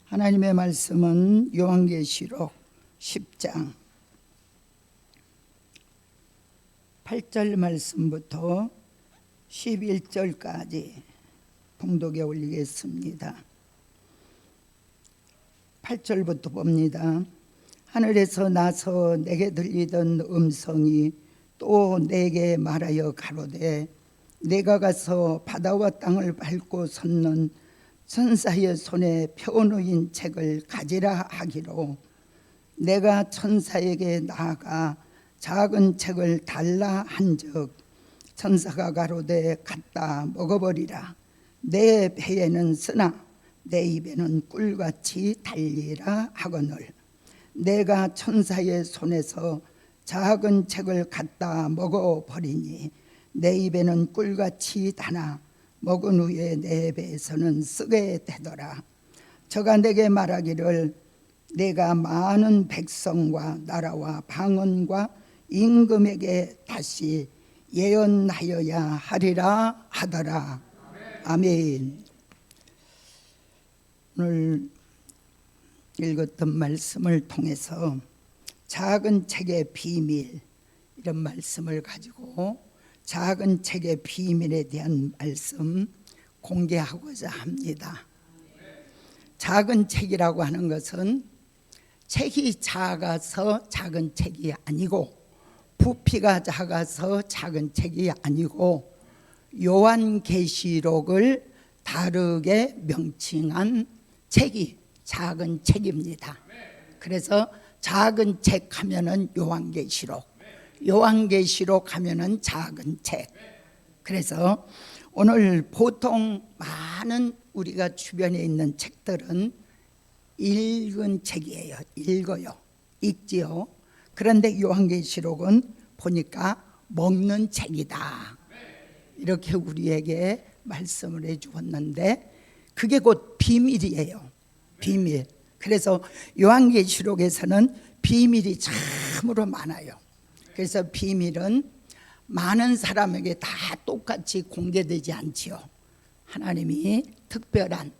하나님의 말씀은 요한계시록 10장 8절 말씀부터 11절까지 봉독에 올리겠습니다. 8절부터 봅니다. 하늘에서 나서 내게 들리던 음성이 또 내게 말하여 가로되 내가 가서 바다와 땅을 밟고 섰는 천사의 손에 펴놓인 책을 가지라 하기로, 내가 천사에게 나아가 작은 책을 달라 한즉 천사가 가로되 갖다 먹어버리라. 내 배에는 쓰나 내 입에는 꿀같이 달리라 하거늘, 내가 천사의 손에서 작은 책을 갖다 먹어버리니 내 입에는 꿀같이 다나 먹은 후에 내 배에서는 쓰게 되더라. 저가 내게 말하기를 내가 많은 백성과 나라와 방언과 임금에게 다시 예언하여야 하리라 하더라. 아멘. 오늘 읽었던 말씀을 통해서 작은 책의 비밀, 이런 말씀을 가지고 작은 책의 비밀에 대한 말씀 공개하고자 합니다. 작은 책이라고 하는 것은 책이 작아서 작은 책이 아니고, 부피가 작아서 작은 책이 아니고, 요한계시록을 다르게 명칭한 책이 작은 책입니다. 그래서 작은 책 하면은 요한계시록, 요한계시록 하면은 작은 책. 그래서 오늘 보통 많은 우리가 주변에 있는 책들은 읽은 책이에요. 읽어요. 읽지요. 그런데 요한계시록은 보니까 먹는 책이다, 이렇게 우리에게 말씀을 해주었는데, 그게 곧 비밀이에요. 비밀. 그래서 요한계시록에서는 비밀이 참으로 많아요. 그래서 비밀은 많은 사람에게 다 똑같이 공개되지 않지요. 하나님이 특별한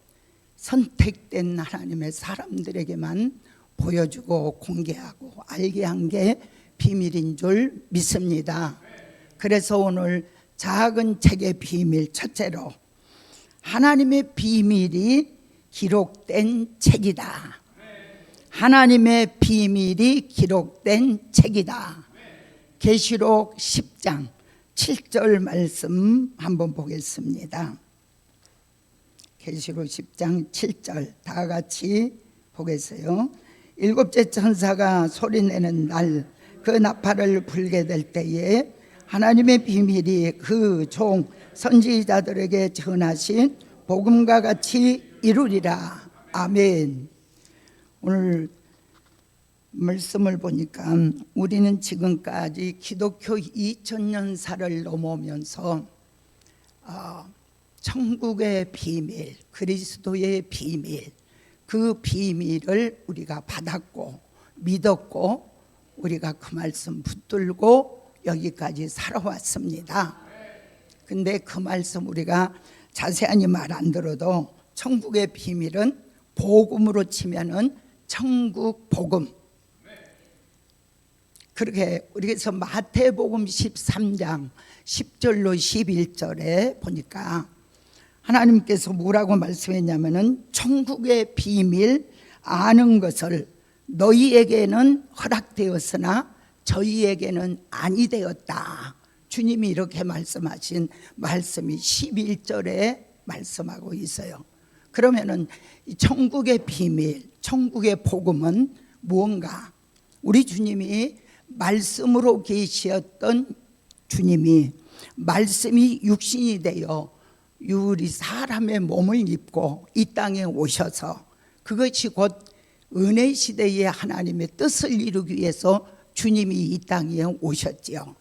선택된 하나님의 사람들에게만 보여주고 공개하고 알게 한 게 비밀인 줄 믿습니다. 그래서 오늘 작은 책의 비밀, 첫째로 하나님의 비밀이 기록된 책이다. 하나님의 비밀이 기록된 책이다. 계시록 10장 7절 말씀 한번 보겠습니다. 계시록 10장 7절 다 같이 보겠어요. 일곱째 천사가 소리내는 날, 그 나팔을 불게 될 때에 하나님의 비밀이 그 종 선지자들에게 전하신 복음과 같이 이루리라. 아멘. 오늘 말씀을 보니까 우리는 지금까지 기독교 2000년사를 넘어오면서 천국의 비밀, 그리스도의 비밀, 그 비밀을 우리가 받았고 믿었고 우리가 그 말씀 붙들고 여기까지 살아왔습니다. 근데 그 말씀 우리가 자세하게 말 안 들어도 천국의 비밀은 복음으로 치면은 천국 복음. 그렇게 우리에서 마태복음 13장 10절로 11절에 보니까 하나님께서 뭐라고 말씀했냐면은 천국의 비밀 아는 것을 너희에게는 허락되었으나 저희에게는 아니 되었다. 주님이 이렇게 말씀하신 말씀이 11절에 말씀하고 있어요. 그러면은 천국의 비밀, 천국의 복음은 무언가? 우리 주님이 말씀으로 계시었던 주님이 말씀이 육신이 되어 우리 사람의 몸을 입고 이 땅에 오셔서, 그것이 곧 은혜 시대의 하나님의 뜻을 이루기 위해서 주님이 이 땅에 오셨지요.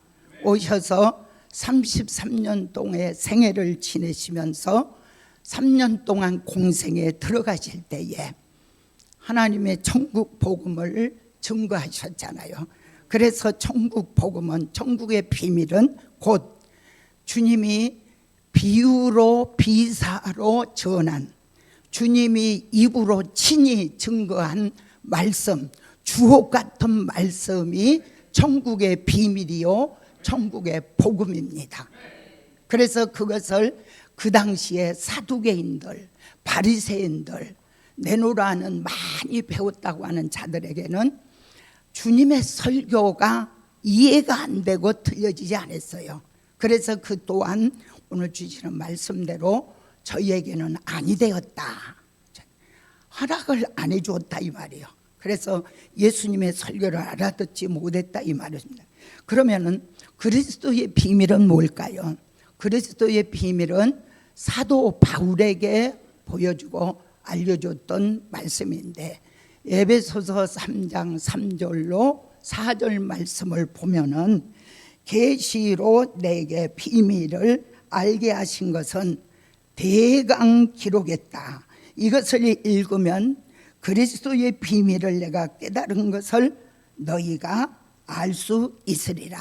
오셔서 33년 동안의 생애를 지내시면서 3년 동안 공생에 들어가실 때에 하나님의 천국 복음을 증거하셨잖아요. 그래서 천국 복음은, 천국의 비밀은 곧 주님이 비유로 비사로 전한 주님이 입으로 친히 증거한 말씀, 주옥 같은 말씀이 천국의 비밀이요 천국의 복음입니다. 그래서 그것을 그 당시에 사두개인들, 바리새인들, 내노라는 많이 배웠다고 하는 자들에게는 주님의 설교가 이해가 안 되고 들려지지 않았어요. 그래서 그 또한 오늘 주시는 말씀대로 저희에게는 아니 되었다, 허락을 안 해주었다 이 말이에요. 그래서 예수님의 설교를 알아듣지 못했다 이 말입니다. 그러면은 그리스도의 비밀은 뭘까요? 그리스도의 비밀은 사도 바울에게 보여주고 알려줬던 말씀인데, 에베소서 3장 3절로 4절 말씀을 보면은 계시로 내게 비밀을 알게 하신 것은 대강 기록했다. 이것을 읽으면 그리스도의 비밀을 내가 깨달은 것을 너희가 알 수 있으리라,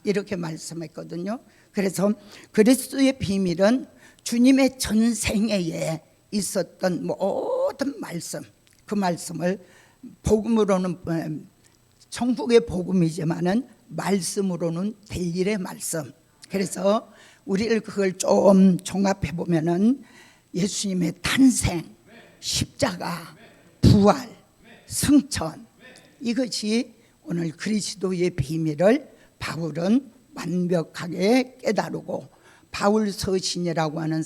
이렇게 말씀했거든요. 그래서 그리스도의 비밀은 주님의 전생애에 있었던 모든 말씀, 그 말씀을 복음으로는 천국의 복음이지만은 말씀으로는 대일의 말씀. 그래서 우리를 그걸 좀 종합해 보면은 예수님의 탄생, 십자가, 부활, 승천, 이것이 오늘 그리스도의 비밀을 바울은 완벽하게 깨달고 바울 서신이라고 하는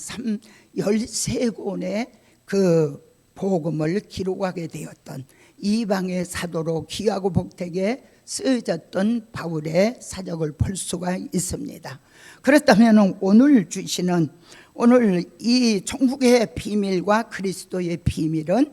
13권의 그 복음을 기록하게 되었던, 이방의 사도로 귀하고 복되게 쓰여졌던 바울의 사적을 볼 수가 있습니다. 그렇다면 오늘 주시는 오늘 이 천국의 비밀과 그리스도의 비밀은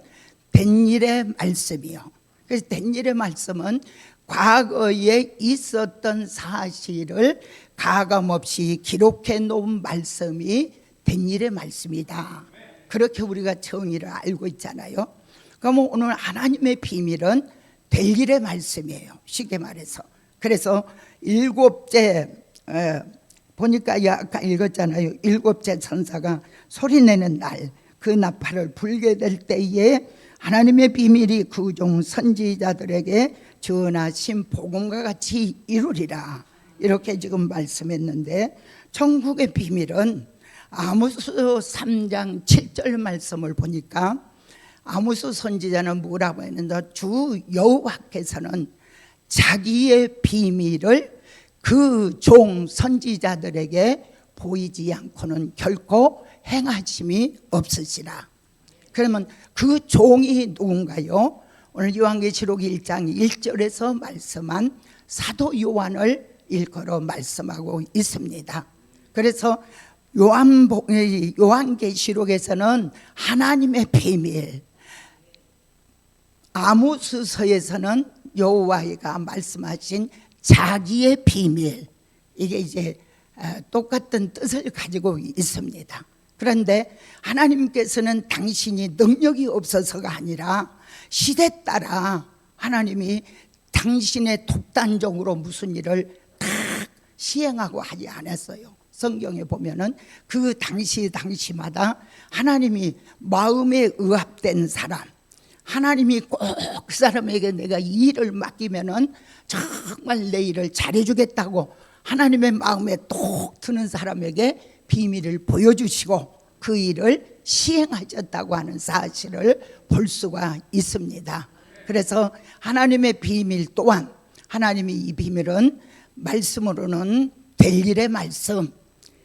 된 일의 말씀이요. 그래서 된 일의 말씀은 과거에 있었던 사실을 가감없이 기록해 놓은 말씀이 된 일의 말씀이다. 그렇게 우리가 정의를 알고 있잖아요. 그러면 오늘 하나님의 비밀은 될 일의 말씀이에요, 쉽게 말해서. 그래서 일곱째 보니까 아까 읽었잖아요. 일곱째 천사가 소리내는 날, 그 나팔을 불게 될 때에 하나님의 비밀이 그 종 선지자들에게 전하신 복음과 같이 이루리라, 이렇게 지금 말씀했는데, 천국의 비밀은 아모스 3장 7절 말씀을 보니까 아모스 선지자는 뭐라고 했는데, 주 여호와께서는 자기의 비밀을 그 종 선지자들에게 보이지 않고는 결코 행하심이 없으시라. 그러면 그 종이 누군가요? 오늘 요한계시록 1장 1절에서 말씀한 사도 요한을 일컬어 말씀하고 있습니다. 그래서 요한계시록에서는 하나님의 비밀, 아모스서에서는 여호와가 말씀하신 자기의 비밀, 이게 이제 똑같은 뜻을 가지고 있습니다. 그런데 하나님께서는 당신이 능력이 없어서가 아니라 시대 따라 하나님이 당신의 독단적으로 무슨 일을 딱 시행하고 하지 않았어요. 성경에 보면은 그 당시마다 하나님이 마음에 의합된 사람, 하나님이 꼭 그 사람에게 내가 이 일을 맡기면은 정말 내 일을 잘해주겠다고 하나님의 마음에 톡 드는 사람에게 비밀을 보여주시고 그 일을 시행하셨다고 하는 사실을 볼 수가 있습니다. 그래서 하나님의 비밀 또한, 하나님이 이 비밀은 말씀으로는 될 일의 말씀,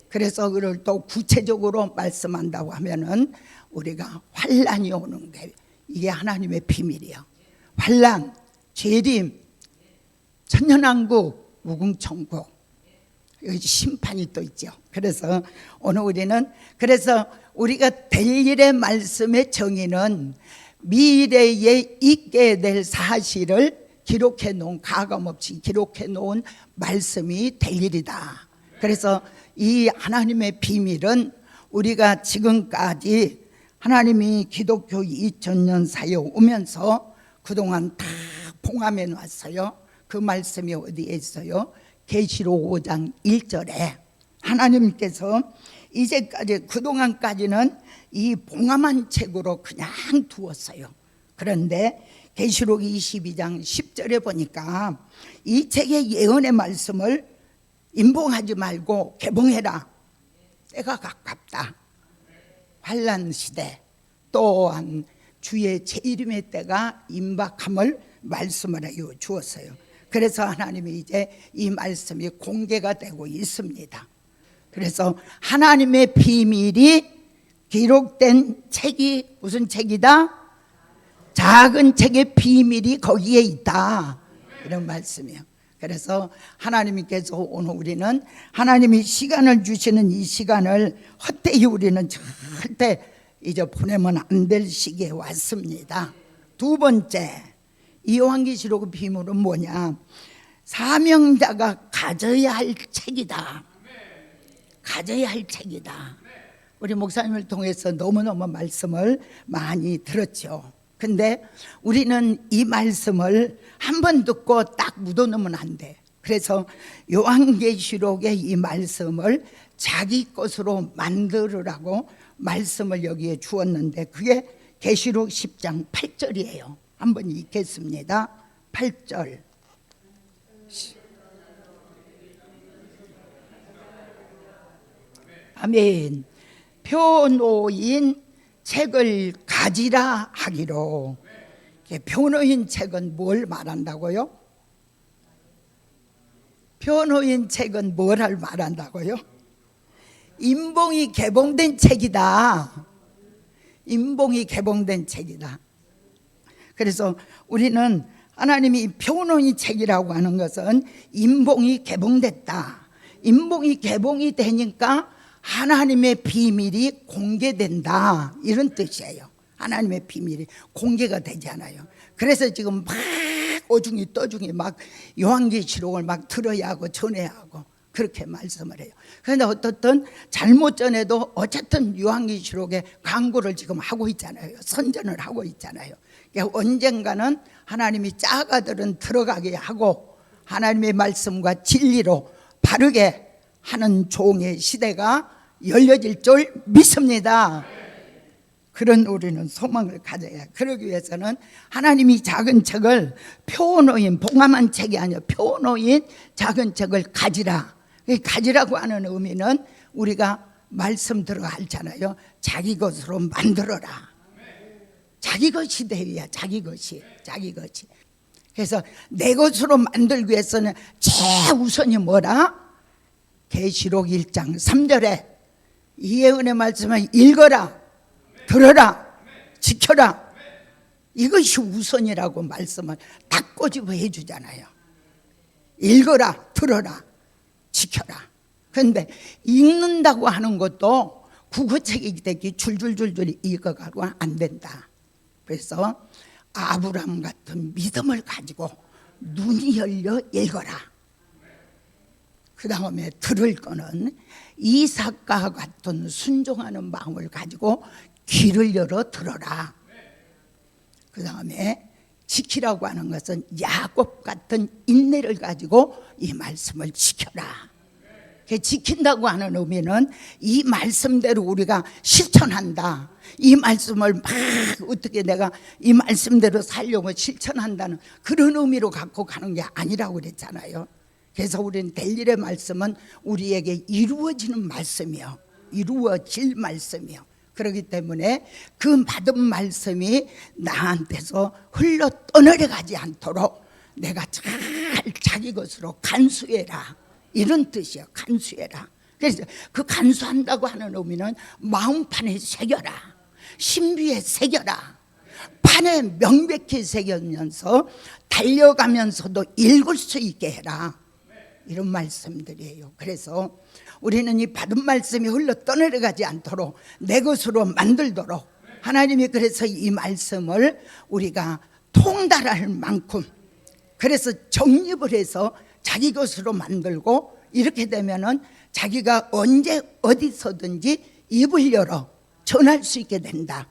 그래서 그걸 또 구체적으로 말씀한다고 하면은 우리가 환난이 오는 게 이게 하나님의 비밀이에요. 환난, 재림, 천년왕국, 무궁천국, 여기 심판이 또 있죠. 그래서 오늘 우리는 그래서 우리가 될 일의 말씀의 정의는 미래에 있게 될 사실을 기록해 놓은, 가감없이 기록해 놓은 말씀이 될 일이다. 그래서 이 하나님의 비밀은 우리가 지금까지 하나님이 기독교 2000년 사이에 오면서 그동안 다 봉함해 놨어요. 그 말씀이 어디에 있어요? 계시록 5장 1절에 하나님께서 이제까지 그동안까지는 이 봉함한 책으로 그냥 두었어요. 그런데 계시록 22장 10절에 보니까 이 책의 예언의 말씀을 임봉하지 말고 개봉해라. 때가 가깝다. 환난 시대 또한 주의 재림의 때가 임박함을 말씀을 해 주었어요. 그래서 하나님이 이제 이 말씀이 공개가 되고 있습니다. 그래서 하나님의 비밀이 기록된 책이 무슨 책이다? 작은 책의 비밀이 거기에 있다. 이런 말씀이에요. 그래서 하나님께서 오늘 우리는 하나님이 시간을 주시는 이 시간을 헛되이 우리는 절대 이제 보내면 안 될 시기에 왔습니다. 두 번째, 이 요한계시록 비밀은 뭐냐? 사명자가 가져야 할 책이다. 가져야 할 책이다. 우리 목사님을 통해서 너무너무 말씀을 많이 들었죠. 근데 우리는 이 말씀을 한 번 듣고 딱 묻어놓으면 안 돼. 그래서 요한계시록의 이 말씀을 자기 것으로 만들으라고 말씀을 여기에 주었는데 그게 계시록 10장 8절이에요. 한번 읽겠습니다. 8절. 아멘. 표놓인 책을 가지라 하기로. 표놓인 책은 뭘 말한다고요? 표놓인 책은 뭘 말한다고요? 임봉이 개봉된 책이다. 임봉이 개봉된 책이다. 그래서 우리는 하나님이 표놓인 책이라고 하는 것은 임봉이 개봉됐다. 임봉이 개봉이 되니까 하나님의 비밀이 공개된다. 이런 뜻이에요. 하나님의 비밀이 공개가 되잖아요. 그래서 지금 막 오중이 떠중이 막 요한계시록을 막 들어야 하고 전해야 하고 그렇게 말씀을 해요. 그런데 어떻든 잘못 전해도 어쨌든 요한계시록에 광고를 지금 하고 있잖아요. 선전을 하고 있잖아요. 그러니까 언젠가는 하나님이 짜가들은 들어가게 하고 하나님의 말씀과 진리로 바르게 하는 종의 시대가 열려질 줄 믿습니다. 그런 우리는 소망을 가져야 해요. 그러기 위해서는 하나님이 작은 책을 표놓인 봉함한 책이 아니라 표놓인 작은 책을 가지라. 가지라고 하는 의미는 우리가 말씀 들어가잖아요. 자기 것으로 만들어라. 자기 것이 되어야 자기 것이. 그래서 내 것으로 만들기 위해서는 최우선이 뭐라? 계시록 1장 3절에 이 예언의 말씀을 읽어라, 들어라, 지켜라. 이것이 우선이라고 말씀을 딱 꼬집어 해주잖아요. 읽어라, 들어라, 지켜라. 그런데 읽는다고 하는 것도 국어책이 되기 줄줄줄줄 읽어가고 안 된다. 그래서 아브라함 같은 믿음을 가지고 눈이 열려 읽어라. 그 다음에 들을 거는 이삭과 같은 순종하는 마음을 가지고 귀를 열어 들어라. 그 다음에 지키라고 하는 것은 야곱 같은 인내를 가지고 이 말씀을 지켜라. 지킨다고 하는 의미는 이 말씀대로 우리가 실천한다. 이 말씀을 막 어떻게 내가 이 말씀대로 살려고 실천한다는 그런 의미로 갖고 가는 게 아니라고 그랬잖아요. 그래서 우리는 될 일의 말씀은 우리에게 이루어지는 말씀이요, 이루어질 말씀이요. 그렇기 때문에 그 받은 말씀이 나한테서 흘러 떠내려가지 않도록 내가 잘 자기 것으로 간수해라. 이런 뜻이에요. 간수해라. 그래서 그 간수한다고 하는 의미는 마음판에 새겨라, 신비에 새겨라, 판에 명백히 새기면서 달려가면서도 읽을 수 있게 해라. 이런 말씀들이에요. 그래서 우리는 이 받은 말씀이 흘러 떠내려가지 않도록 내 것으로 만들도록 하나님이 그래서 이 말씀을 우리가 통달할 만큼 그래서 정립을 해서 자기 것으로 만들고 이렇게 되면은 자기가 언제 어디서든지 입을 열어 전할 수 있게 된다.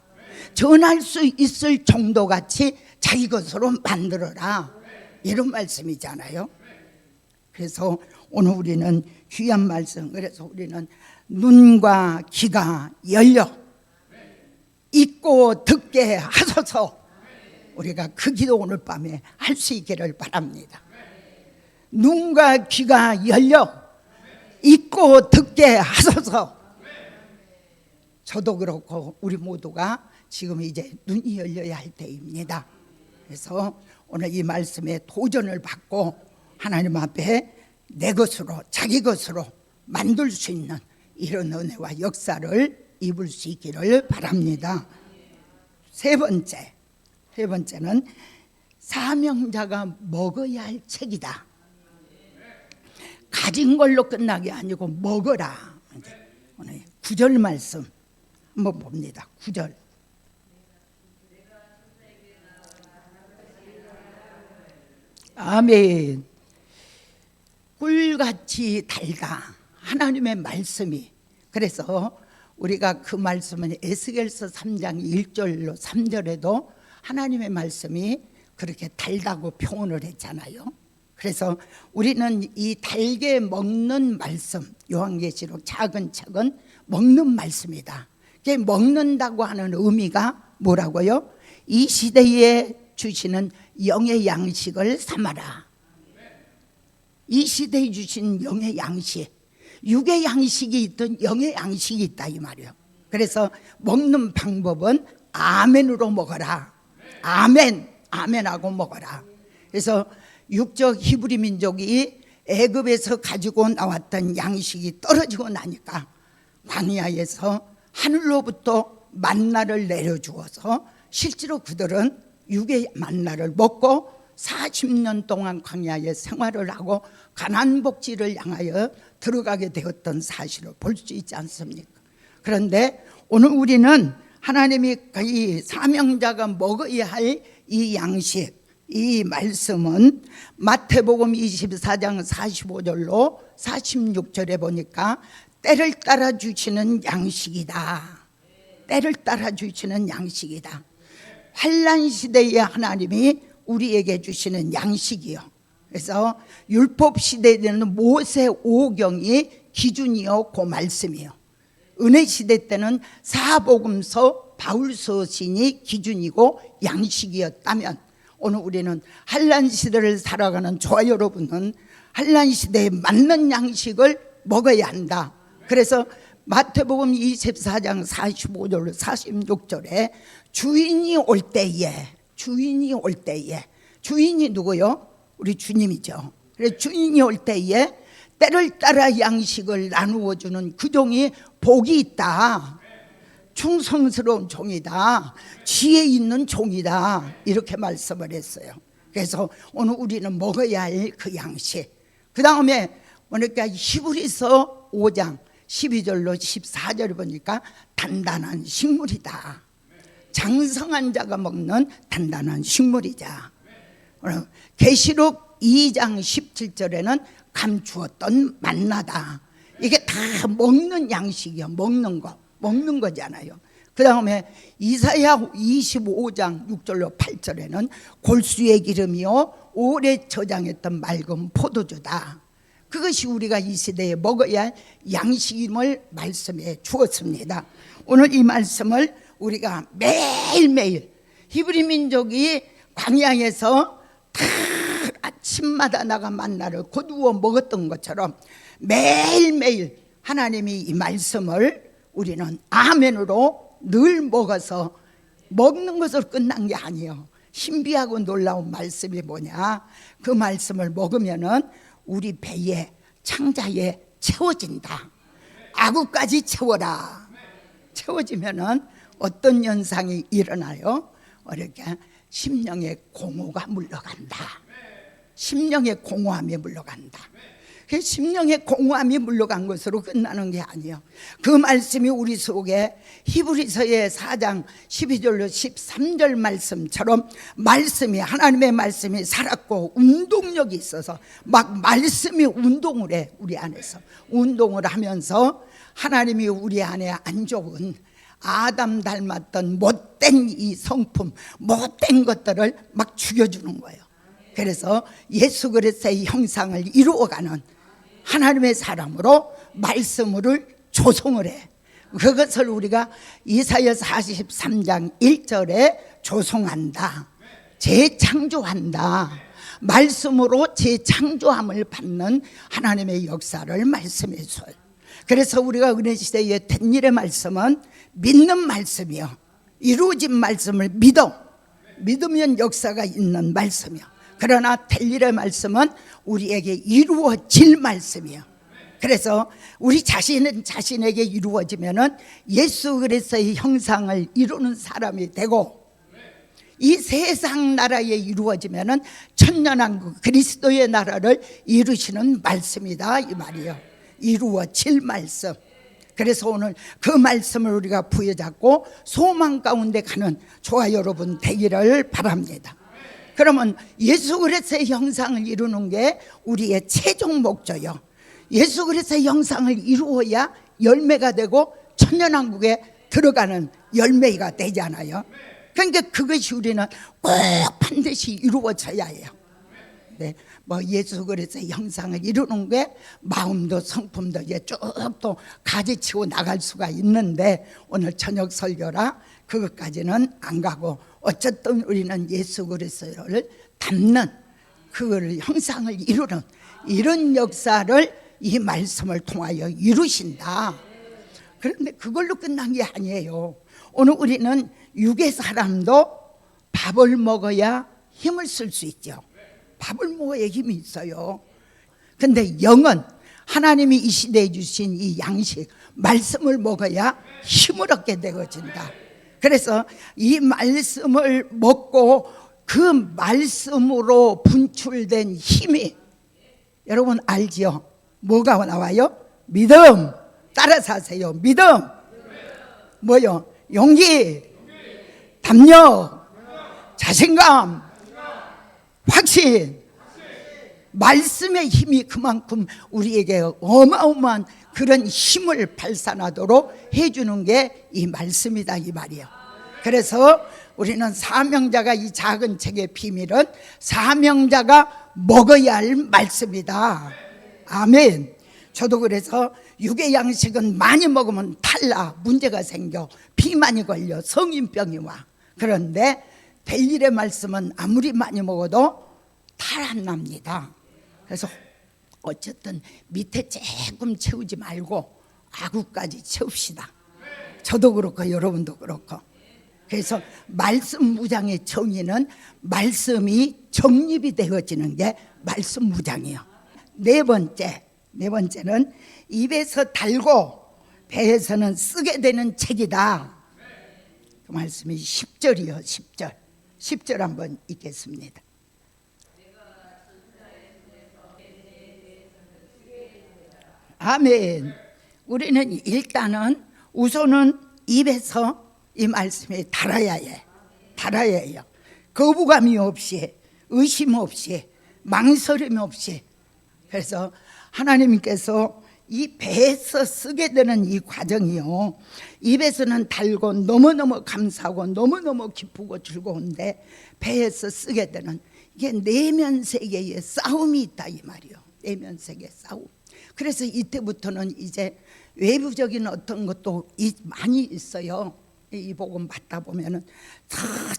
전할 수 있을 정도 같이 자기 것으로 만들어라. 이런 말씀이잖아요. 그래서 오늘 우리는 귀한 말씀, 그래서 우리는 눈과 귀가 열려 읽고 듣게 하소서. 우리가 그 기도 오늘 밤에 할 수 있기를 바랍니다. 눈과 귀가 열려 읽고 듣게 하소서. 저도 그렇고 우리 모두가 지금 이제 눈이 열려야 할 때입니다. 그래서 오늘 이 말씀에 도전을 받고 하나님 앞에 내 것으로 자기 것으로 만들 수 있는 이런 은혜와 역사를 입을 수 있기를 바랍니다. 세 번째는 사명자가 먹어야 할 책이다. 가진 걸로 끝나게 아니고 먹어라. 오늘 9절 말씀 한번 봅니다. 9절. 아멘. 꿀같이 달다. 하나님의 말씀이. 그래서 우리가 그 말씀은 에스겔서 3장 1절로 3절에도 하나님의 말씀이 그렇게 달다고 표현을 했잖아요. 그래서 우리는 이 달게 먹는 말씀, 요한계시록 작은 책은 먹는 말씀이다. 이게 먹는다고 하는 의미가 뭐라고요? 이 시대에 주시는 영의 양식을 삼아라. 이 시대에 주신 영의 양식, 육의 양식이 있든 영의 양식이 있다 이 말이에요. 그래서 먹는 방법은 아멘으로 먹어라. 아멘, 아멘하고 먹어라. 그래서 육적 히브리 민족이 애굽에서 가지고 나왔던 양식이 떨어지고 나니까 광야에서 하늘로부터 만나를 내려주어서 실제로 그들은 육의 만나를 먹고 40년 동안 광야에 생활을 하고 가나안 복지를 향하여 들어가게 되었던 사실을 볼 수 있지 않습니까? 그런데 오늘 우리는 하나님이 이 사명자가 먹어야 할 이 양식, 이 말씀은 마태복음 24장 45절로 46절에 보니까 때를 따라 주시는 양식이다. 때를 따라 주시는 양식이다. 환난 시대에 하나님이 우리에게 주시는 양식이요. 그래서 율법 시대에는 모세 오경이 기준이요 그 말씀이요. 은혜 시대 때는 사복음서 바울서신이 기준이고 양식이었다면 오늘 우리는 환난 시대를 살아가는 저와 여러분은 환난 시대에 맞는 양식을 먹어야 한다. 그래서 마태복음 24장 45절 46절에 주인이 올 때에 주인이 누구요? 우리 주님이죠. 그래서 주인이 올 때에 때를 따라 양식을 나누어 주는 그 종이 복이 있다. 충성스러운 종이다. 지혜 있는 종이다. 이렇게 말씀을 했어요. 그래서 오늘 우리는 먹어야 할 그 양식. 그 다음에 보니까 히브리서 5장 12절로 14절을 보니까 단단한 식물이다. 장성한 자가 먹는 단단한 식물이자. 계시록 2장 17절에는 감추었던 만나다. 이게 다 먹는 양식이요. 먹는 거잖아요. 그 다음에 이사야 25장 6절로 8절에는 골수의 기름이요 오래 저장했던 맑은 포도주다. 그것이 우리가 이 시대에 먹어야 할 양식임을 말씀해 주었습니다. 오늘 이 말씀을 우리가 매일매일 히브리 민족이 광야에서 다 아침마다 나가 만나를 거두어 먹었던 것처럼 매일매일 하나님이 이 말씀을 우리는 아멘으로 늘 먹어서 먹는 것으로 끝난 게 아니에요. 신비하고 놀라운 말씀이 뭐냐? 그 말씀을 먹으면은 우리 배에 창자에 채워진다. 아구까지 채워라. 채워지면은 어떤 현상이 일어나요? 이렇게 심령의 공허가 물러간다. 심령의 공허함이 물러간다. 그 심령의 공허함이 물러간 것으로 끝나는 게 아니에요. 그 말씀이 우리 속에 히브리서의 4장 12절로 13절 말씀처럼 말씀이 하나님의 말씀이 살았고 운동력이 있어서 막 말씀이 운동을 해. 우리 안에서 운동을 하면서 하나님이 우리 안에 안 좋은 아담 닮았던 못된 이 성품, 못된 것들을 막 죽여주는 거예요. 그래서 예수 그리스도의 형상을 이루어가는 하나님의 사람으로 말씀을 조성을 해. 그것을 우리가 이사야 43장 1절에 조성한다, 재창조한다, 말씀으로 재창조함을 받는 하나님의 역사를 말씀해줘요. 그래서 우리가 은혜시대의 된 일의 말씀은 믿는 말씀이요, 이루어진 말씀을 믿으면 역사가 있는 말씀이요. 그러나 될 일의 말씀은 우리에게 이루어질 말씀이요. 그래서 우리 자신은 자신에게 이루어지면은 예수 그리스도의 형상을 이루는 사람이 되고, 이 세상 나라에 이루어지면은 천년왕국 그리스도의 나라를 이루시는 말씀이다 이 말이에요. 이루어질 말씀. 그래서 오늘 그 말씀을 우리가 부여잡고 소망 가운데 가는 저와 여러분 되기를 바랍니다. 그러면 예수 그리스도의 형상을 이루는 게 우리의 최종 목적이요. 예수 그리스도의 형상을 이루어야 열매가 되고 천년왕국에 들어가는 열매가 되잖아요. 그러니까 그것이 우리는 꼭 반드시 이루어져야 해요. 네, 뭐 예수 그리스도의 형상을 이루는 게 마음도 성품도 이제 쭉 또 가지치고 나갈 수가 있는데, 오늘 저녁 설교라 그것까지는 안 가고, 어쨌든 우리는 예수 그리스도를 닮는 그걸 형상을 이루는 이런 역사를 이 말씀을 통하여 이루신다. 그런데 그걸로 끝난 게 아니에요. 오늘 우리는 육의 사람도 밥을 먹어야 힘을 쓸 수 있죠. 밥을 먹어야 힘이 있어요. 근데 영은 하나님이 이 시대에 주신 이 양식 말씀을 먹어야 힘을 얻게 되어진다. 그래서 이 말씀을 먹고 그 말씀으로 분출된 힘이, 여러분 알지요? 뭐가 나와요? 믿음. 따라서 하세요. 믿음. 뭐요? 용기, 담력, 자신감, 확신. 말씀의 힘이 그만큼 우리에게 어마어마한 그런 힘을 발산하도록 해주는 게 이 말씀이다 이 말이에요. 그래서 우리는 사명자가, 이 작은 책의 비밀은 사명자가 먹어야 할 말씀이다. 아멘. 저도 그래서 육의 양식은 많이 먹으면 탈나, 문제가 생겨, 비만이 걸려, 성인병이 와. 그런데 될 일의 말씀은 아무리 많이 먹어도 탈 안 납니다. 그래서 어쨌든 밑에 조금 채우지 말고 아구까지 채웁시다. 저도 그렇고 여러분도 그렇고. 그래서 말씀 무장의 정의는 말씀이 정립이 되어지는 게 말씀 무장이에요. 네 번째는 입에서 달고 배에서는 쓰게 되는 책이다. 그 말씀이 10절이요. 10절 한번 읽겠습니다. 아멘. 우리는 일단은 우선은 입에서 이 말씀이 달아야 해요. 거부감이 없이, 의심 없이, 망설임 없이. 그래서 하나님께서 이 배에서 쓰게 되는 이 과정이요, 입에서는 달고 너무너무 감사하고 너무너무 기쁘고 즐거운데, 배에서 쓰게 되는 이게 내면 세계의 싸움이 있다 이 말이요. 내면 세계 싸움. 그래서 이때부터는 이제 외부적인 어떤 것도 많이 있어요. 이 복음 받다 보면은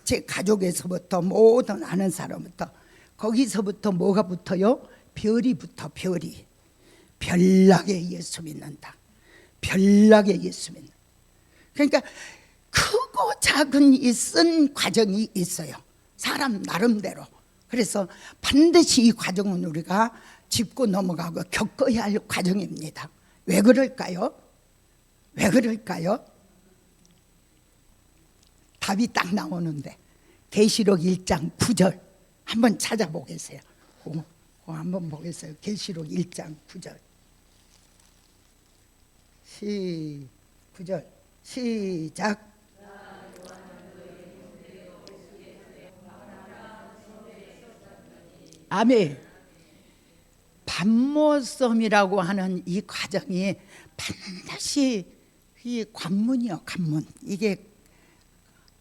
제 가족에서부터 모든 아는 사람부터, 거기서부터 뭐가 붙어요? 별이 붙어. 별나게 예수 믿는다. 별나게 예수 믿는다. 그러니까 크고 작은 이 쓴 과정이 있어요, 사람 나름대로. 그래서 반드시 이 과정은 우리가 짚고 넘어가고 겪어야 할 과정입니다. 왜 그럴까요? 답이 딱 나오는데, 계시록 1장 9절 한번 찾아보겠어요. 한번 보겠어요. 계시록 1장 9절. 9절 시작. 아멘. 밤모섬이라고 하는 이 과정이 반드시 이 관문이요, 관문. 이게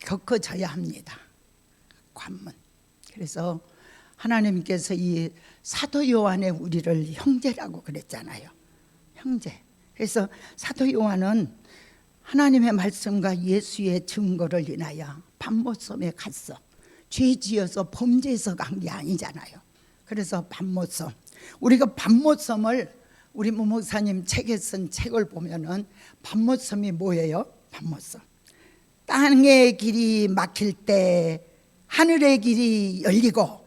겪어져야 합니다. 관문. 그래서 하나님께서 이 사도 요한의 우리를 형제라고 그랬잖아요. 형제. 그래서 사도 요한은 하나님의 말씀과 예수의 증거를 인하여 밤모섬에 갔어. 죄 지어서 범죄해서 간 게 아니잖아요. 그래서 밤모섬, 우리가 밤모섬을 우리 목사님 책에 쓴 책을 보면은 밤모섬이 뭐예요? 밤모섬, 땅의 길이 막힐 때 하늘의 길이 열리고,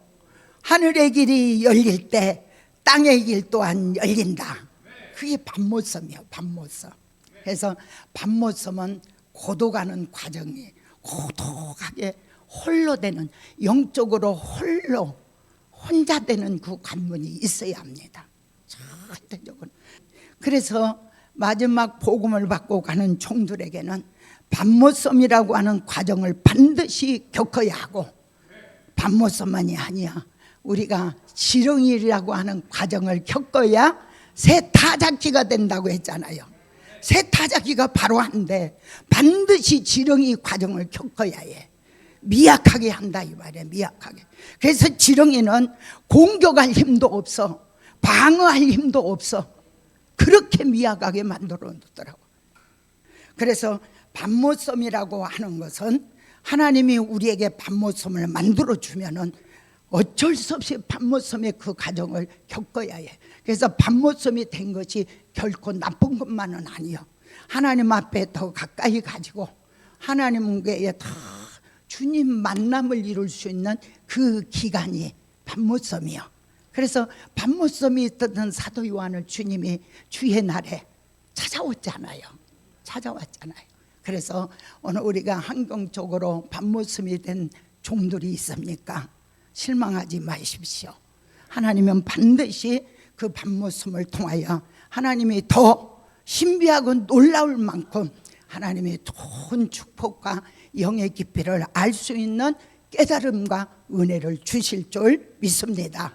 하늘의 길이 열릴 때 땅의 길 또한 열린다. 그게 밤모섬이에요. 밤모섬. 그래서 밤모섬은 고독하는 과정이, 고독하게 홀로 되는, 영적으로 홀로 혼자 되는 그 관문이 있어야 합니다. 절대적으로. 그래서 마지막 복음을 받고 가는 종들에게는 밤모섬이라고 하는 과정을 반드시 겪어야 하고, 밤모섬만이 아니야, 우리가 지렁이라고 하는 과정을 겪어야 새 타작기가 된다고 했잖아요. 새 타작기가 바로 한데 반드시 지렁이 과정을 겪어야 해. 미약하게 한다 이 말이야. 미약하게. 그래서 지렁이는 공격할 힘도 없어, 방어할 힘도 없어. 그렇게 미약하게 만들어 놓더라고. 그래서 밤모섬이라고 하는 것은 하나님이 우리에게 밤모섬을 만들어 주면은 어쩔 수 없이 밤모섬의 그 과정을 겪어야 해. 그래서 밤모섬이 된 것이 결코 나쁜 것만은 아니요, 하나님 앞에 더 가까이 가지고 하나님께 더 주님 만남을 이룰 수 있는 그 기간이 밤모섬이요. 그래서 밤모섬이 있던 사도 요한을 주님이 주의 날에 찾아왔잖아요. 그래서 오늘 우리가 환경적으로 밤모섬이 된 종들이 있습니까? 실망하지 마십시오. 하나님은 반드시 그 밤모섬을 통하여 하나님이 더 신비하고 놀라울 만큼 하나님의 좋은 축복과 영의 깊이를 알 수 있는 깨달음과 은혜를 주실 줄 믿습니다.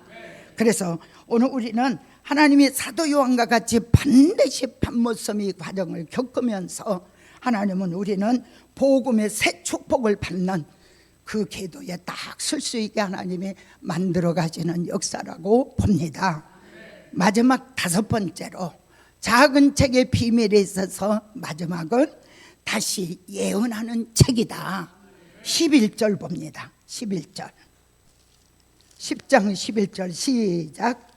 그래서 오늘 우리는 하나님이 사도 요한과 같이 반드시 밤모섬의 과정을 겪으면서 하나님은 우리는 복음의 새 축복을 받는 그 궤도에 딱 설 수 있게 하나님이 만들어 가시는 역사라고 봅니다. 마지막 다섯 번째로 작은 책의 비밀에 있어서 마지막은 다시 예언하는 책이다. 11절 봅니다. 11절, 10장 11절 시작.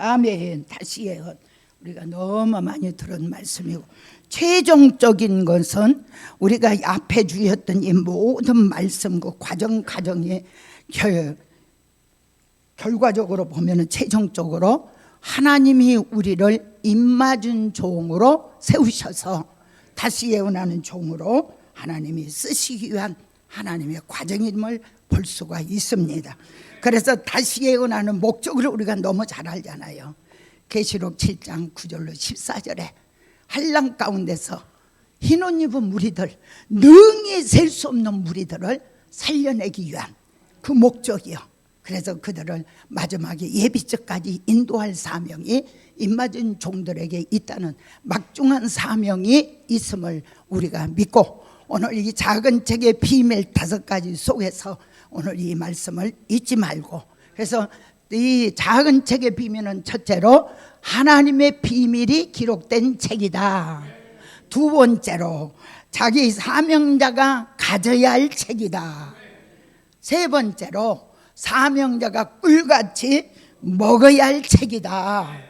아멘. 다시 예언. 우리가 너무 많이 들은 말씀이고, 최종적인 것은 우리가 앞에 주셨던 이 모든 말씀 그 과정이 결과적으로 보면 최종적으로 하나님이 우리를 입맞은 종으로 세우셔서 다시 예언하는 종으로 하나님이 쓰시기 위한 하나님의 과정임을 볼 수가 있습니다. 그래서 다시 예언하는 목적을 우리가 너무 잘 알잖아요. 계시록 7장 9절로 14절에 한량 가운데서 흰옷 입은 무리들, 능히 셀 수 없는 무리들을 살려내기 위한 그 목적이요. 그래서 그들을 마지막에 예비처까지 인도할 사명이 입맞은 종들에게 있다는 막중한 사명이 있음을 우리가 믿고, 오늘 이 작은 책의 비밀 5가지 속에서 오늘 이 말씀을 잊지 말고, 그래서 이 작은 책의 비밀은 첫째로 하나님의 비밀이 기록된 책이다. 두 번째로 자기 사명자가 가져야 할 책이다. 세 번째로 사명자가 꿀같이 먹어야 할 책이다.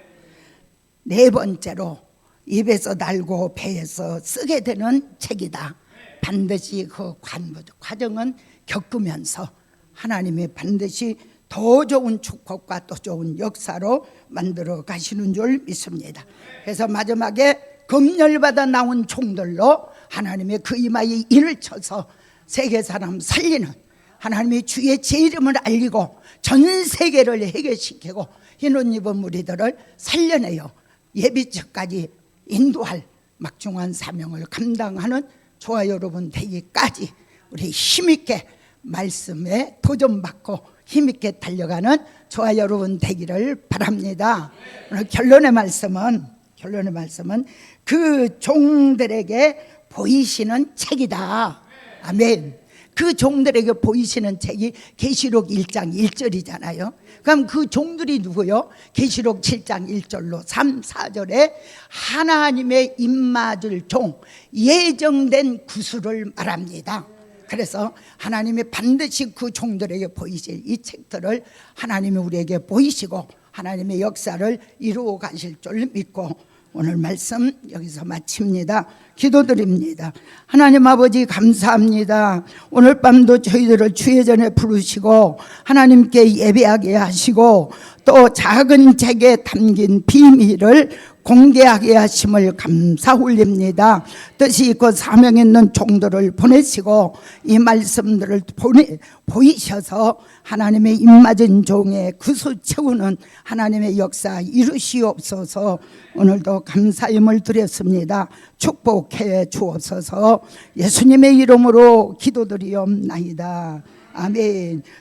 네 번째로 입에서 달고 배에서 쓰게 되는 책이다. 반드시 그 과정은 겪으면서 하나님이 반드시 더 좋은 축복과 또 좋은 역사로 만들어 가시는 줄 믿습니다. 그래서 마지막에 검열받아 나온 종들로 하나님의 그 이마에 일을 쳐서 세계 사람 살리는 하나님의 주의 제 이름을 알리고 전 세계를 해결시키고 흰옷 입은 무리들을 살려내어 예비처까지 인도할 막중한 사명을 감당하는 저와 여러분 되기까지 우리 힘있게 말씀에 도전받고 힘있게 달려가는 저와 여러분 되기를 바랍니다. 오늘 결론의 말씀은 그 종들에게 보이시는 책이다. 아멘. 그 종들에게 보이시는 책이 계시록 1장 1절이잖아요. 그럼 그 종들이 누구요? 계시록 7장 1절로 3, 4절에 하나님의 입맞을 종, 예정된 구수를 말합니다. 그래서 하나님이 반드시 그 종들에게 보이실 이 책들을 하나님이 우리에게 보이시고 하나님의 역사를 이루어 가실 줄 믿고 오늘 말씀 여기서 마칩니다. 기도드립니다. 하나님 아버지 감사합니다. 오늘 밤도 저희들을 주의 전에 부르시고 하나님께 예배하게 하시고 또 작은 책에 담긴 비밀을 공개하게 하심을 감사 올립니다. 뜻이 있고 사명 있는 종들을 보내시고 이 말씀들을 보이셔서 하나님의 입맞은 종의 구수 채우는 하나님의 역사 이루시옵소서. 오늘도 감사임을 드렸습니다. 축복해 주옵소서. 예수님의 이름으로 기도드리옵나이다. 아멘.